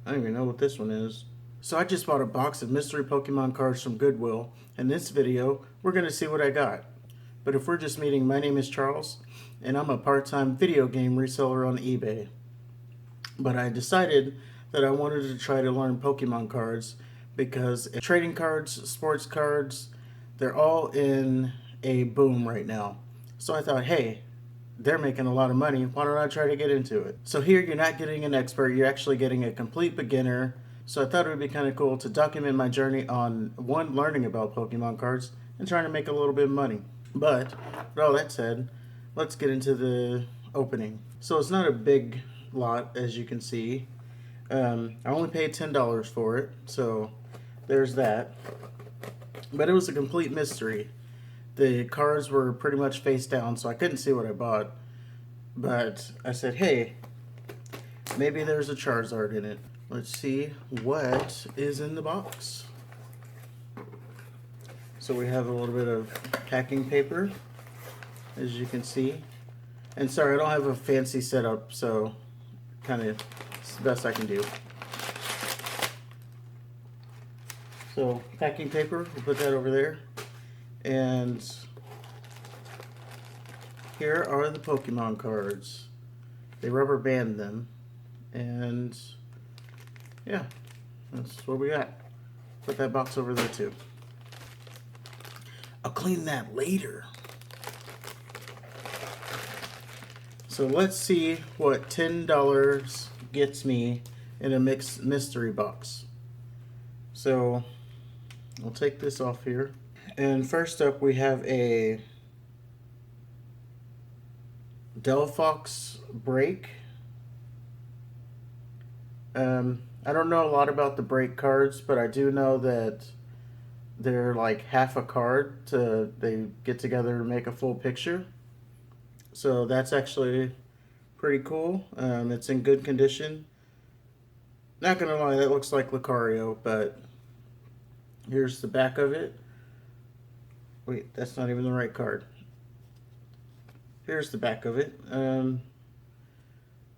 I don't even know what this one is. So I just bought a box of mystery Pokemon cards from Goodwill. In this video, we're going to see what I got. But if we're just meeting, my name is Charles, and I'm a part-time video game reseller on eBay. But I decided that I wanted to try to learn Pokemon cards because trading cards, sports cards, they're all in a boom right now. So I thought, hey, they're making a lot of money. Why don't I try to get into it? So here you're not getting an expert, you're actually getting a complete beginner. So I thought it would be kind of cool to document my journey on one, learning about Pokemon cards and trying to make a little bit of money. But with all that said, let's get into the opening. So it's not a big lot, as you can see. I only paid $10 for it, so there's that. But it was a complete mystery. The cards were pretty much face down, so I couldn't see what I bought. But I said, hey, maybe there's a Charizard in it. Let's see what is in the box. So we have a little bit of packing paper, as you can see. And sorry, I don't have a fancy setup, so kind of it's the best I can do. So packing paper, we'll put that over there. And here are the Pokemon cards. They rubber band them. And yeah, that's what we got. Put that box over there too. I'll clean that later. So let's see what $10 gets me in a mixed mystery box. So I'll take this off here. And first up we have a Delphox break. I don't know a lot about the break cards, but I do know that they're like half a card they get together and make a full picture. So that's actually pretty cool. It's in good condition. Not gonna lie, that looks like Lucario, but here's the back of it. Wait, that's not even the right card. Here's the back of it.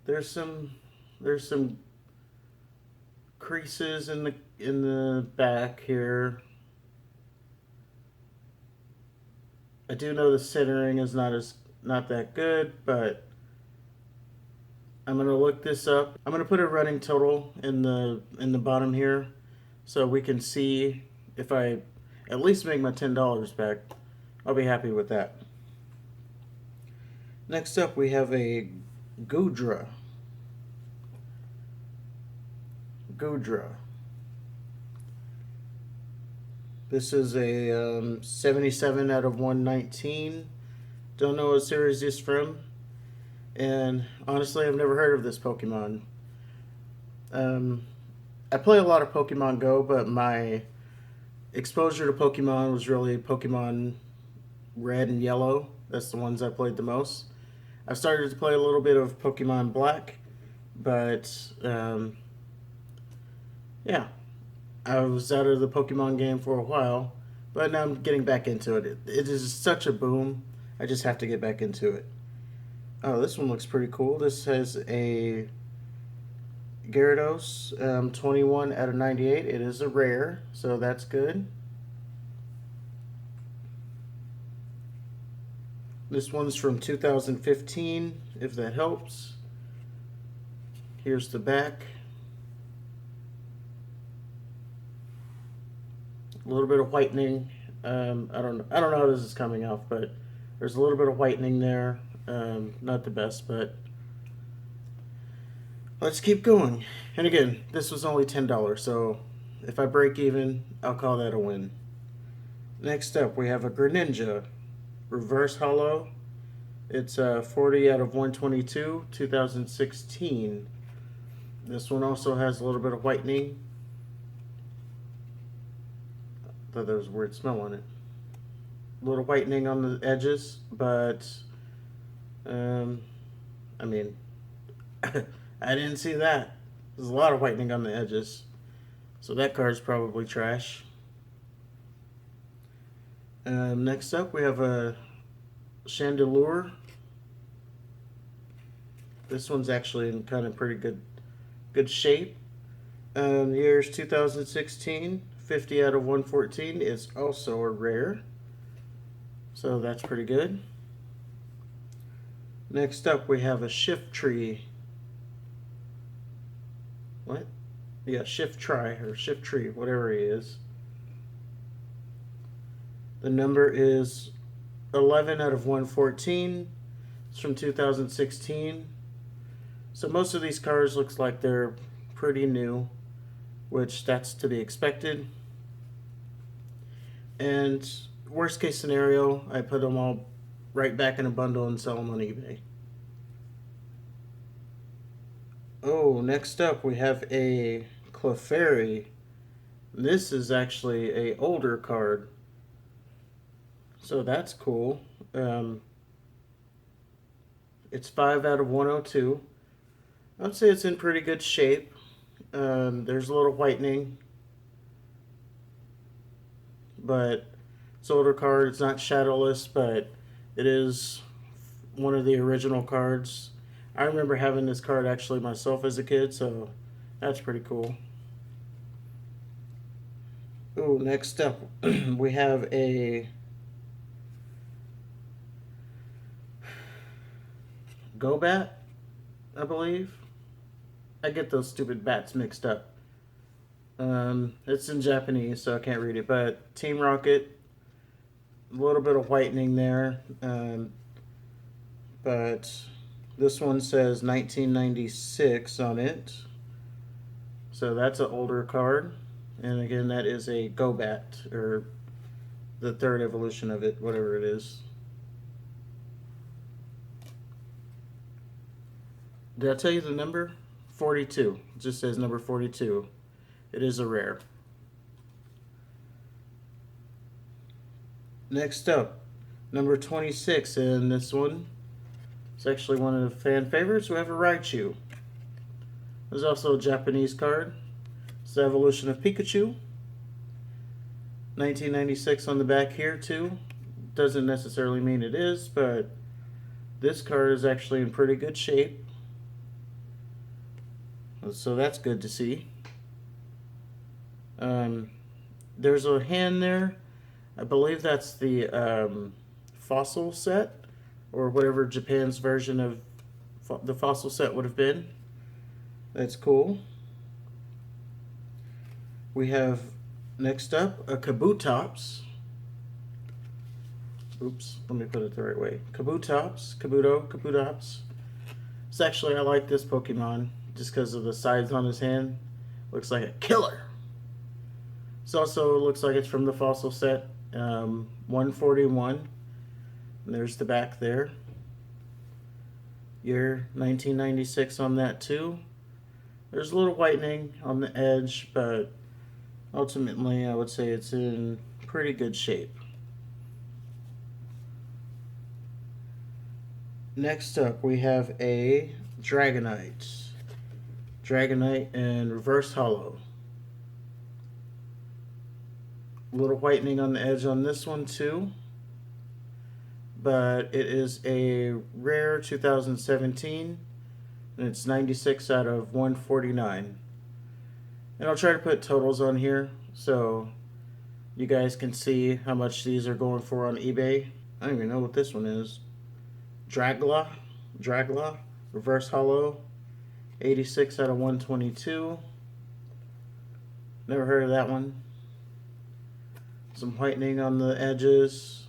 There's some creases in the back here. I do know the centering is not that good, but I'm gonna look this up. I'm gonna put a running total in the bottom here, so we can see if I at least make my $10 back. I'll be happy with that. Next up, we have a Goodwill. This is a 77 out of 119. Don't know what series it's from. And honestly, I've never heard of this Pokemon. I play a lot of Pokemon Go, but my exposure to Pokemon was really Pokemon Red and Yellow. That's the ones I played the most. I've started to play a little bit of Pokemon Black, but yeah, I was out of the Pokemon game for a while, but now I'm getting back into it. It is such a boom. I just have to get back into it. Oh, this one looks pretty cool. This has a Gyarados, 21 out of 98. It is a rare, so that's good. This one's from 2015, if that helps. Here's the back. A little bit of whitening. I don't know how this is coming off, but there's a little bit of whitening there. Not the best, but let's keep going. And again, this was only $10, so if I break even, I'll call that a win. Next up, we have a Greninja Reverse Hollow. It's 40 out of 122, 2016. This one also has a little bit of whitening. I thought there was a weird smell on it. A little whitening on the edges, but I mean, I didn't see that. There's a lot of whitening on the edges, so that card's probably trash. Next up, we have a Chandelure. This one's actually in kind of pretty good shape. Year's 2016, 50 out of 114 is also a rare. So that's pretty good. Next up, we have a shift tree. What? Yeah, shift try or shift tree, whatever he is. The number is 11 out of 114. It's from 2016. So most of these cars looks like they're pretty new, which that's to be expected. And worst case scenario, I put them all right back in a bundle and sell them on eBay. Oh, next up we have a Clefairy. This is actually a older card, so that's cool. It's 5 out of 102. I'd say it's in pretty good shape. There's a little whitening, but it's an older card. It's not shadowless, but it is one of the original cards. I remember having this card actually myself as a kid, so that's pretty cool. Ooh, next up we have a Gobat, I believe. I get those stupid bats mixed up. It's in Japanese, so I can't read it, but Team Rocket, a little bit of whitening there, but this one says 1996 on it, so that's an older card. And again, that is a Gobat, or the third evolution of it, whatever it is. Did I tell you the number? 42. It just says number 42. It is a rare. Next up, number 26, and this one is actually one of the fan favorites. We have a Raichu. There's also a Japanese card. It's the evolution of Pikachu. 1996 on the back here too. Doesn't necessarily mean it is, but this card is actually in pretty good shape. So that's good to see. There's a hand there. I believe that's the fossil set, or whatever Japan's version of the fossil set would have been. That's cool. We have next up a Kabutops. Oops, let me put it the right way. Kabutops. It's actually, I like this Pokemon just because of the sides on his hand. Looks like a killer. It also looks like it's from the fossil set 141. And there's the back there. Year 1996 on that too. There's a little whitening on the edge, but ultimately I would say it's in pretty good shape. Next up we have a Dragonite. Dragonite and reverse hollow. A little whitening on the edge on this one too, but it is a rare 2017, and it's 96 out of 149. And I'll try to put totals on here so you guys can see how much these are going for on eBay. I don't even know what this one is. Dragla, reverse hollow, 86 out of 122. Never heard of that one. Some whitening on the edges.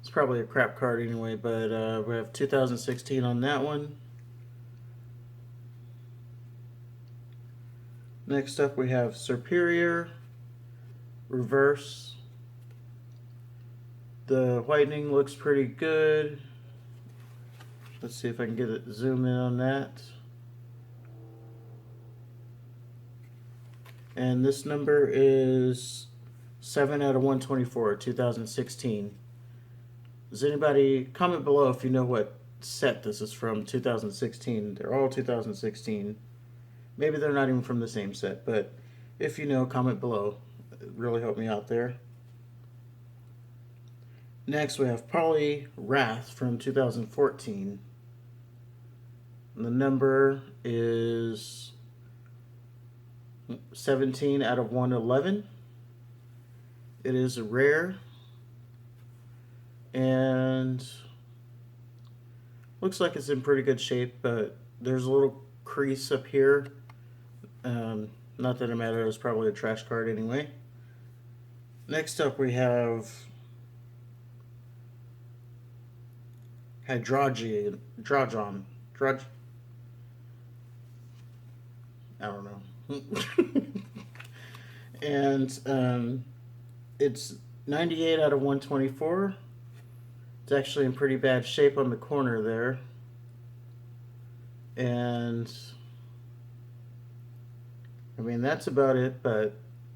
It's probably a crap card anyway, but we have 2016 on that one. Next up we have Superior, reverse. The whitening looks pretty good. Let's see if I can get it zoom in on that. And this number is 7 out of 124, 2016. Does anybody comment below if you know what set this is from 2016? They're all 2016. Maybe they're not even from the same set, but if you know, comment below. It really helped me out there. Next we have Poliwrath from 2014. And the number is 17 out of 111. It is a rare. And looks like it's in pretty good shape, but there's a little crease up here. Not that it matters, it's probably a trash card anyway. Next up we have Hydrogen. I don't know. And it's 98 out of 124. It's actually in pretty bad shape on the corner there. And I mean, that's about it. But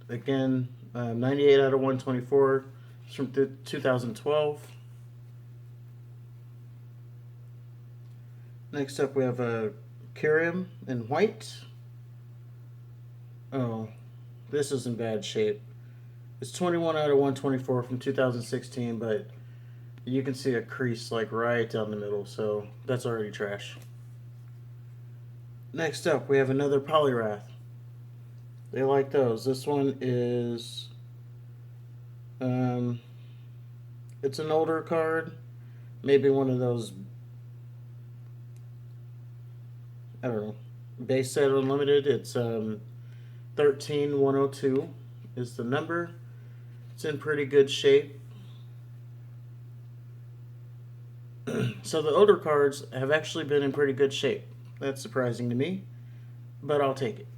again, 98 out of 124. It's from 2012. Next up, we have a Kyurem in white. Oh, this is in bad shape. It's 21 out of 124 from 2016, but you can see a crease like right down the middle, so that's already trash. Next up, we have another Poliwrath. They like those. This one is, it's an older card, maybe one of those, I don't know, base set unlimited. It's 13102 is the number. It's in pretty good shape. So the older cards have actually been in pretty good shape. That's surprising to me, but I'll take it.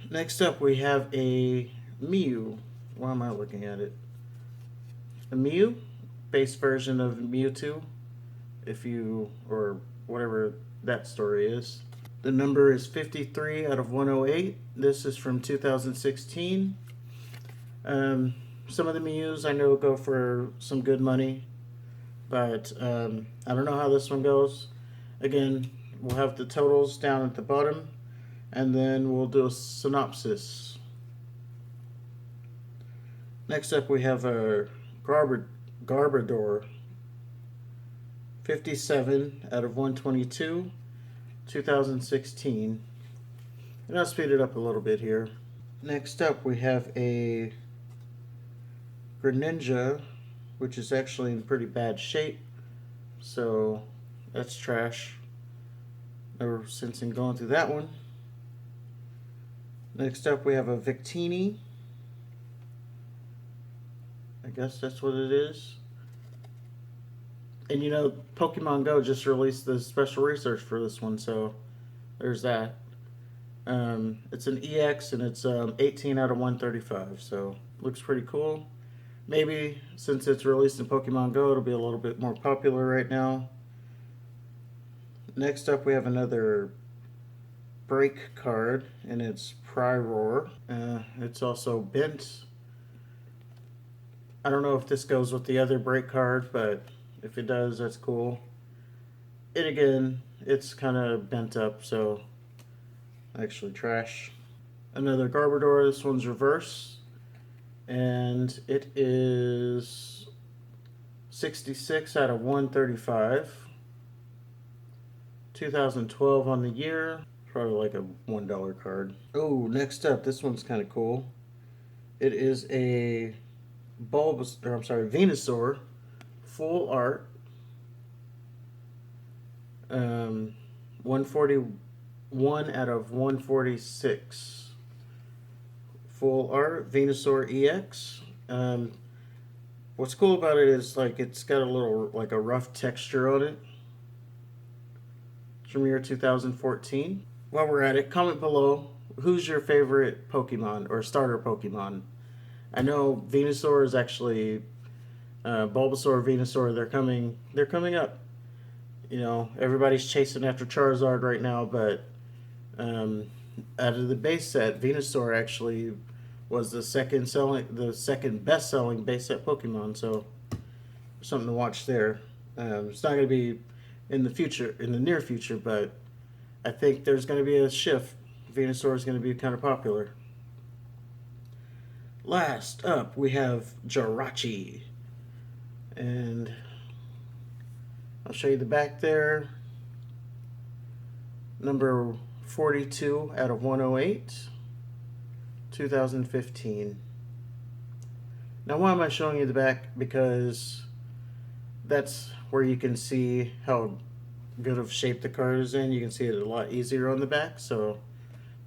Next up, we have a Mew. Why am I looking at it? A Mew, base version of Mewtwo, or whatever that story is. The number is 53 out of 108. This is from 2016. Some of the Mews I know go for some good money, but I don't know how this one goes. Again, we'll have the totals down at the bottom, and then we'll do a synopsis. Next up, we have a Garbodor, 57 out of 122, 2016. And I'll speed it up a little bit here. Next up, we have a Greninja, which is actually in pretty bad shape, so that's trash. No sense in going through that one. Next up, we have a Victini. I guess that's what it is. And you know, Pokemon Go just released the special research for this one, so there's that. It's an EX, and it's 18 out of 135, so looks pretty cool. Maybe since it's released in Pokemon Go, it'll be a little bit more popular right now. Next up, we have another break card, and it's Priroar. It's also bent. I don't know if this goes with the other break card, but if it does, that's cool. It again, it's kind of bent up, so actually trash. Another Garbodor. This one's reverse, and it is 66 out of 135. 2012 on the year. Probably like a $1 card. Oh, next up, this one's kind of cool. It is a Venusaur, full art. 141 out of 146. Full art, Venusaur EX. What's cool about it is like it's got a little like a rough texture on it. It's from year 2014. While we're at it, comment below who's your favorite Pokemon or starter Pokemon. I know Venusaur is actually Bulbasaur, Venusaur. They're coming up. You know, everybody's chasing after Charizard right now, but out of the base set, Venusaur actually was the second best selling base set Pokemon. So something to watch there. It's not going to be in the near future, but I think there's going to be a shift. Venusaur is going to be kind of popular. Last up, we have Jirachi. And I'll show you the back there. Number 42 out of 108, 2015. Now why am I showing you the back? Because that's where you can see how good of shape the card is in. You can see it a lot easier on the back, so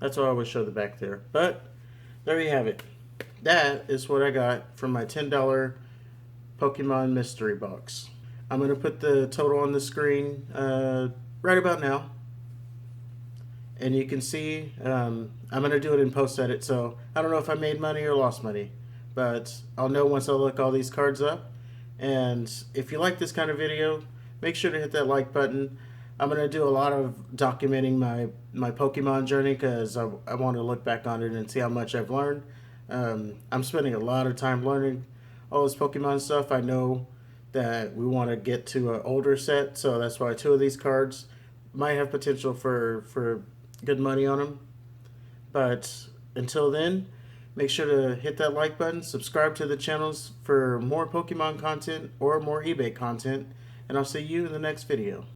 that's why I always show the back there. But there you have it. That is what I got from my $10 Pokemon mystery box. I'm going to put the total on the screen right about now. And you can see I'm going to do it in post edit, so I don't know if I made money or lost money, but I'll know once I look all these cards up. And if you like this kind of video, make sure to hit that like button. I'm going to do a lot of documenting my Pokemon journey because I want to look back on it and see how much I've learned. I'm spending a lot of time learning all this Pokemon stuff. I know that we want to get to an older set, so that's why 2 of these cards might have potential for good money on them. But until then, make sure to hit that like button, subscribe to the channels for more Pokemon content or more eBay content, and I'll see you in the next video.